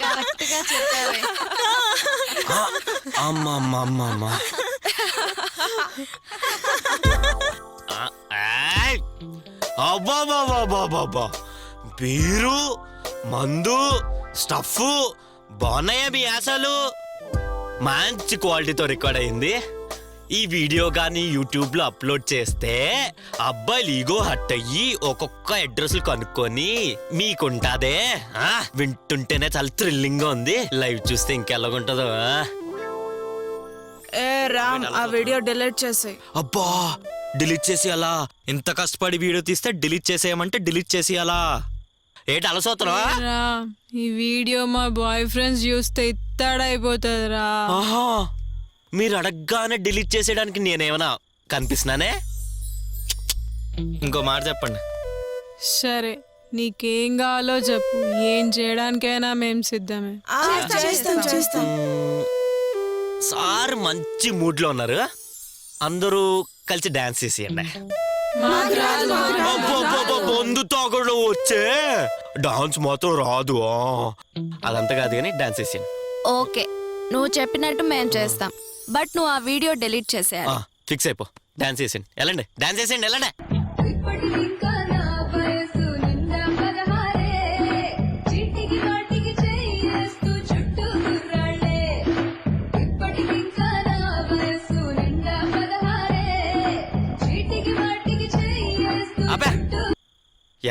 కరెక్ట్గా చెప్పావే. అమ్మమ్మమ్మమ్మ అబ్బాబాబాబాబా, బీరు మందు స్టఫ్ బాగున్నాయా మీ ఆశలు? మంచి క్వాలిటీతో రికార్డ్ అయింది. ఈ వీడియో కానీ యూట్యూబ్ లో అప్లోడ్ చేస్తే అబ్బాయిలు ఈగో హట్ అయ్యి ఒక్కొక్క అడ్రస్లు కనుక్కొని మీకుంటాదే. వింటుంటేనే చాలా థ్రిల్లింగ్ గా ఉంది. లైవ్ చూస్తే ఇంకెలాగుంటదో. ఏ రామ్, ఆ వీడియో డిలీట్ చేసేయ్. అబ్బా, డిలీట్ చేసి అలా? ఇంత కష్టపడి వీడియో తీస్తే డిలీట్ చేసేయమంటే డిలీట్ చేసి అలా? ఏంటి అలసోతున్నావా? ఈ వీడియో మా బాయ్ ఫ్రెండ్స్ చూస్తే ఇత్తడైపోతుందిరా. ఆహా, మీరు అడగగానే డిలీట్ చేసేయడానికి నేనేమన్నా కనిపిస్తున్నానే? ఇంకో మాట చెప్పండి. సరే, నీకేం కావాలో చెప్పు. ఏం చేయడానికైనా మేం సిద్ధమే. సార్ మంచి మూడ్ లో ఉన్నారు, అందరూ కలిసి డాన్స్ చేసేయండి. మందు తాగడం వచ్చే, డాన్స్ మాత్రం రాదు. అదంతా కాదు కానీ డాన్స్ చేసేయండి. ఓకే, నువ్వు చెప్పినట్టు మేము చేస్తాం. బట్ నువ్వు ఆ వీడియో డిలీట్ చేసేయాలి. ఫిక్స్ అయిపో, డాన్స్ చేసేయండి. వెళ్ళండి, డాన్స్ చేసేయండి, వెళ్ళండి. అబ్బా,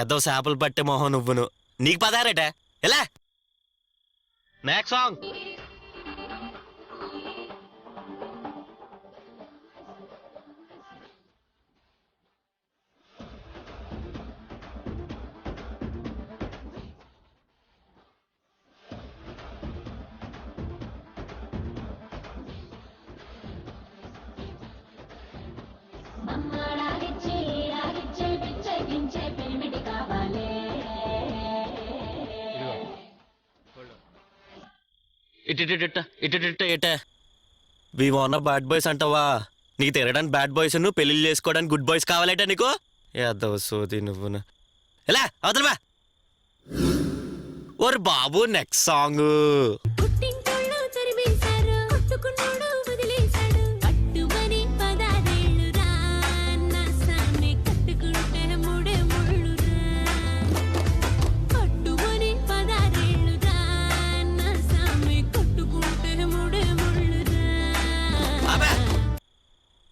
ఏదో చేపలు పట్టే మొహం నువ్వును. నీకు పదారట ఎలా? Next song. ఇట వి వాన్ బ్యాడ్ బాయ్స్ అంటావా? నీకు తిరగడానికి బ్యాడ్ బాయ్స్, నువ్వు పెళ్లి చేసుకోవడానికి గుడ్ బాయ్స్ కావాలట నీకు? ఏదో సోది నువ్వు. ఎలా అవతల బా. ఓర్ బాబు, నెక్స్ట్ సాంగ్.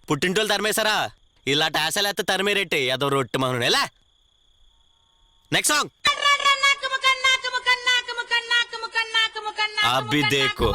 పుట్టింటోళ్ళు తరిమేశారా? ఇలా టాసలేస్తే తరిమేరెట్టి ఏదో రొట్టె మహను. ఎలా? Next song. అభి దేకో.